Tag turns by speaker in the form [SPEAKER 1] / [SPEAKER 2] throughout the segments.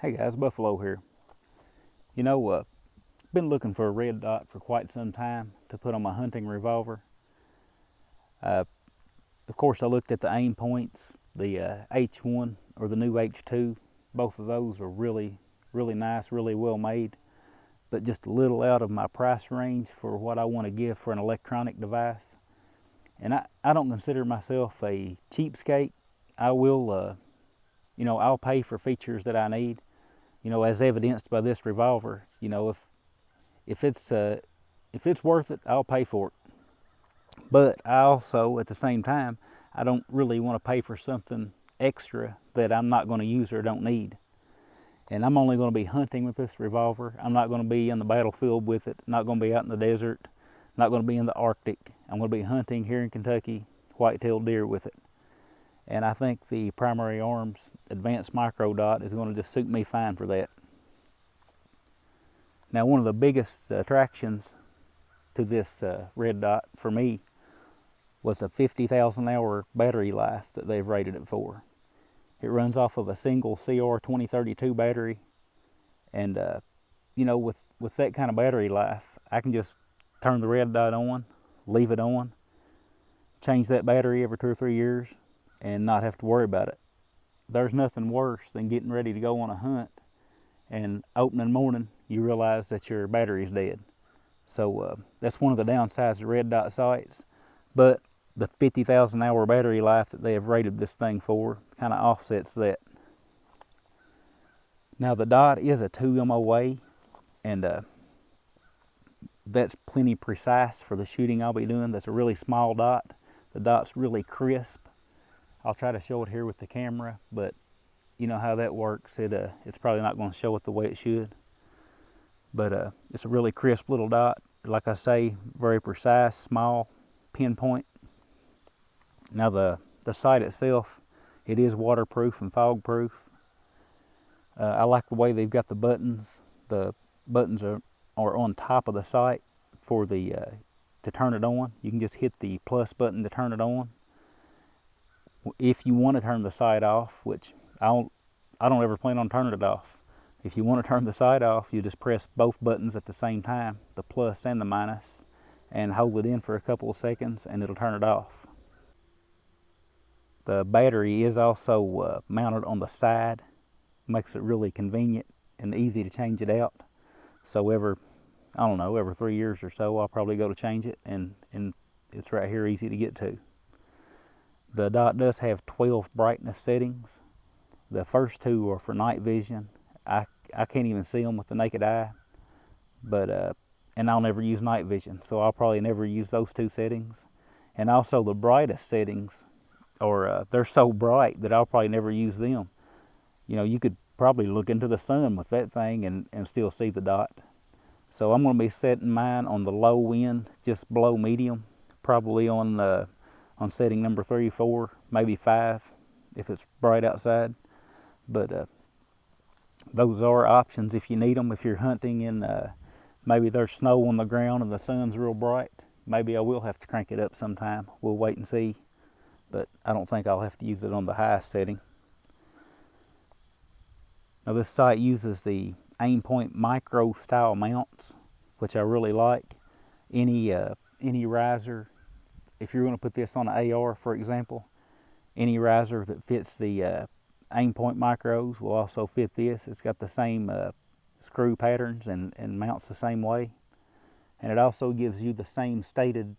[SPEAKER 1] Hey guys, Buffalo here. You know, been looking for a red dot for quite some time to put on my hunting revolver. Uh, of course, I looked at the aim points, the H1 or the new H2. Both of those are really nice, really well made, but just a little out of my price range for what I want to give for an electronic device. And I don't consider myself a cheapskate. I will, I'll pay for features that I need. As evidenced by this revolver. If it's worth it, I'll pay for it. But I also, at the same time, I don't really want to pay for something extra that I'm not going to use or don't need. And I'm only going to be hunting with this revolver. I'm not going to be in the battlefield with it. Not going to be out in the desert. Not going to be in the Arctic. I'm going to be hunting here in Kentucky, white-tailed deer with it. And I think the Primary Arms Advanced Micro Dot is going to just suit me fine for that. Now, one of the biggest attractions to this red dot for me was the 50,000 hour battery life that they've rated it for. It runs off of a single CR2032 battery, and with that kind of battery life, I can just turn the red dot on, leave it on, change that battery every 2 or 3 years, and not have to worry about it. There's nothing worse than getting ready to go on a hunt and opening morning you realize that your battery's dead. So that's one of the downsides of red dot sights. But the 50,000 hour battery life that they have rated this thing for kind of offsets that. Now the dot is a 2 MOA, and that's plenty precise for the shooting I'll be doing. That's a really small dot. The dot's really crisp. I'll try to show it here with the camera, but you know how that works. It's probably not going to show it the way it should. But it's a really crisp little dot. Like I say, very precise, small, pinpoint. Now the sight itself, it is waterproof and fog proof. I like the way they've got the buttons. The buttons are on top of the sight for the to turn it on. You can just hit the plus button to turn it on. If you want to turn the sight off, which I don't ever plan on turning it off. If you want to turn the sight off, you just press both buttons at the same time, the plus and the minus, and hold it in for a couple of seconds and it'll turn it off. The battery is also mounted on the side, makes it really convenient and easy to change it out. So every 3 years or so, I'll probably go to change it, and it's right here, easy to get to. The dot does have 12 brightness settings. The first 2 are for night vision. I can't even see them with the naked eye, but and I'll never use night vision, so I'll probably never use those 2 settings. And also the brightest settings, they're so bright that I'll probably never use them. You could probably look into the sun with that thing and still see the dot. So I'm going to be setting mine on the low end, just below medium, probably on setting number 3, 4, maybe 5 if it's bright outside. But those are options if you need them. If you're hunting and maybe there's snow on the ground and the sun's real bright, maybe I will have to crank it up sometime. We'll wait and see. But I don't think I'll have to use it on the highest setting. Now this sight uses the Aimpoint Micro style mounts, which I really like. Any riser, if you're going to put this on an AR, for example, any riser that fits the Aimpoint Micros will also fit this. It's got the same screw patterns and mounts the same way. And it also gives you the same stated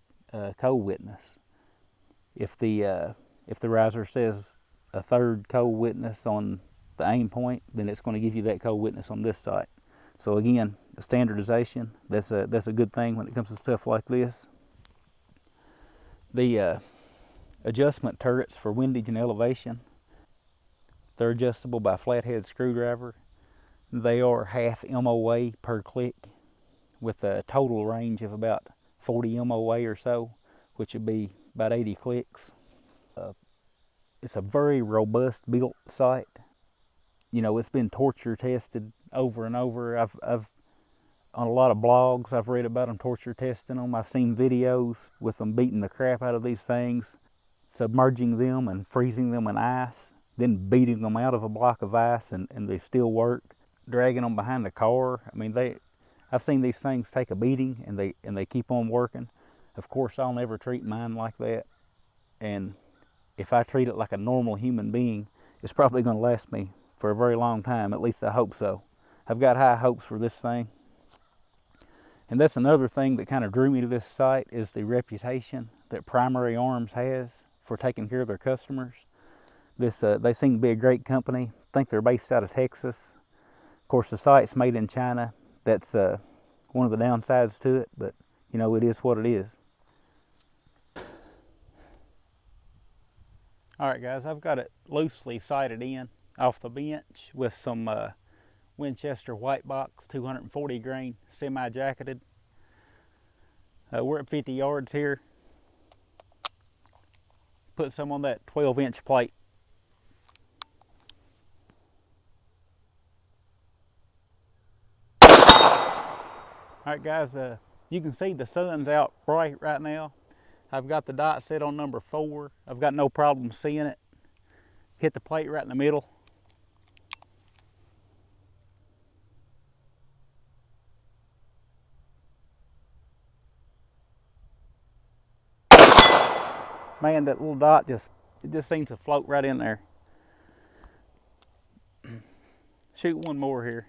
[SPEAKER 1] cold witness. If the riser says a 3rd cold witness on the Aimpoint, then it's going to give you that cold witness on this sight. So again, the standardization, that's a good thing when it comes to stuff like this. The adjustment turrets for windage and elevation, they're adjustable by flathead screwdriver. They are half MOA per click with a total range of about 40 MOA or so, which would be about 80 clicks. It's a very robust built sight. It's been torture tested over and over. I've on a lot of blogs, I've read about them torture testing them. I've seen videos with them beating the crap out of these things, submerging them and freezing them in ice, then beating them out of a block of ice and they still work, dragging them behind the car. I mean, I've seen these things take a beating and they keep on working. Of course, I'll never treat mine like that. And if I treat it like a normal human being, it's probably going to last me for a very long time. At least I hope so. I've got high hopes for this thing. And that's another thing that kind of drew me to this site, is the reputation that Primary Arms has for taking care of their customers. They seem to be a great company. I think they're based out of Texas. Of course, the site's made in China. That's one of the downsides to it, but you know, it is what it is. All right, guys, I've got it loosely sighted in off the bench with some Winchester white box 240 grain semi-jacketed. We're at 50 yards here. Put some on that 12-inch plate. All right, guys, you can see the sun's out bright right now. I've got the dot set on number 4. I've got no problem seeing it. Hit the plate right in the middle. Man, that little dot just seems to float right in there. Shoot one more here.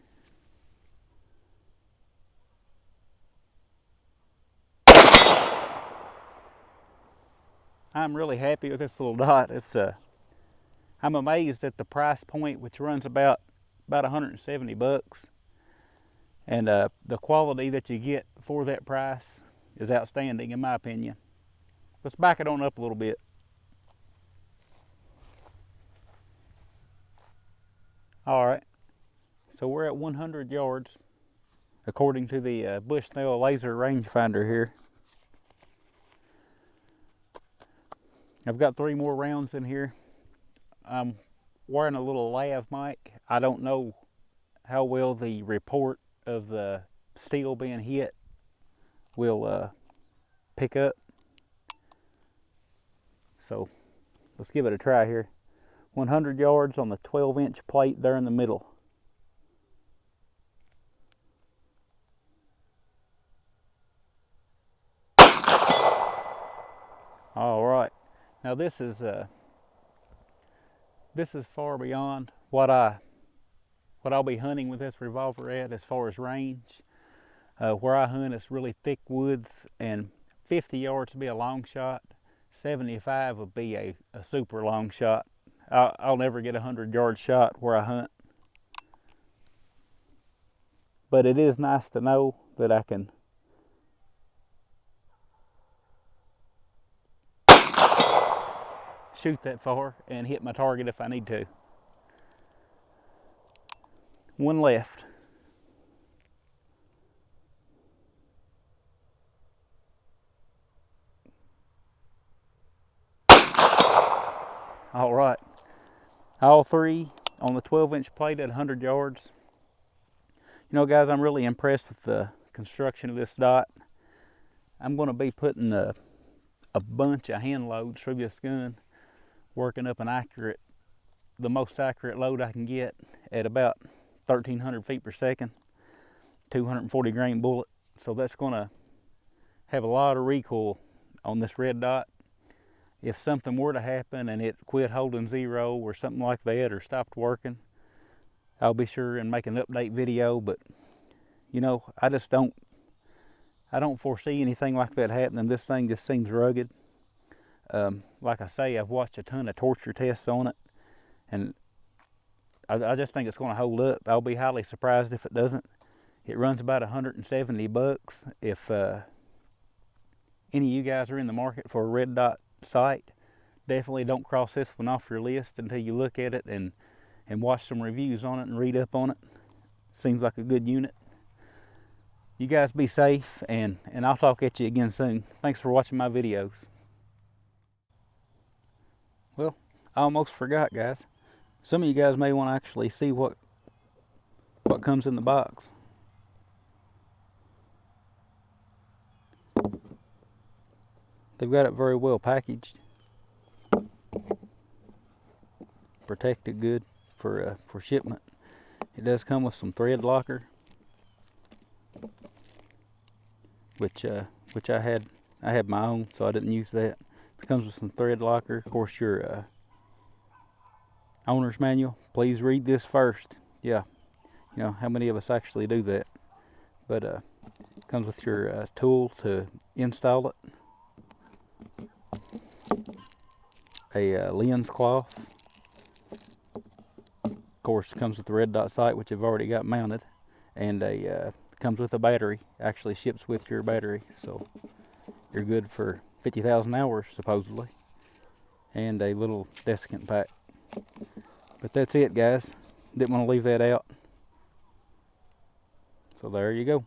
[SPEAKER 1] I'm really happy with this little dot. I'm amazed at the price point, which runs about 170 bucks, and the quality that you get for that price is outstanding in my opinion. Let's back it on up a little bit. All right, so we're at 100 yards according to the Bushnell laser rangefinder here. I've got 3 more rounds in here. I'm wearing a little lav mic. I don't know how well the report of the steel being hit will pick up. So let's give it a try here. 100 yards on the 12-inch plate there in the middle. All right. Now this is far beyond what I'll be hunting with this revolver at as far as range. Where I hunt is really thick woods, and 50 yards would be a long shot. 75 would be a super long shot. I'll never get a 100-yard shot where I hunt. But it is nice to know that I can shoot that far and hit my target if I need to. One left. All right. All 3 on the 12-inch plate at 100 yards. You know, guys, I'm really impressed with the construction of this dot. I'm going to be putting a bunch of hand loads through this gun, working up the most accurate load I can get at about 1,300 feet per second, 240 grain bullet. So that's going to have a lot of recoil on this red dot. If something were to happen and it quit holding 0 or something like that, or stopped working, I'll be sure and make an update video. But you know, I don't foresee anything like that happening. This thing just seems rugged. Like I say, I've watched a ton of torture tests on it, and I just think it's going to hold up. I'll be highly surprised if it doesn't. It runs about 170 bucks. If any of you guys are in the market for a red dot sight, definitely don't cross this one off your list until you look at it and watch some reviews on it and read up on it. Seems like a good unit. You guys be safe, and I'll talk at you again soon. Thanks for watching my videos. Well, I almost forgot, guys. Some of you guys may want to actually see what comes in the box. They've got it very well packaged. protected good for shipment. It does come with some thread locker, which I had my own, so I didn't use that. It comes with some thread locker. Of course, your owner's manual. Please read this first. Yeah, you know how many of us actually do that. But it comes with your tool to install it. A lens cloth. Of course, it comes with the red dot sight, which I've already got mounted, and comes with a battery. Actually ships with your battery, so you're good for 50,000 hours supposedly. And a little desiccant pack. But that's it, guys. Didn't want to leave that out. So there you go.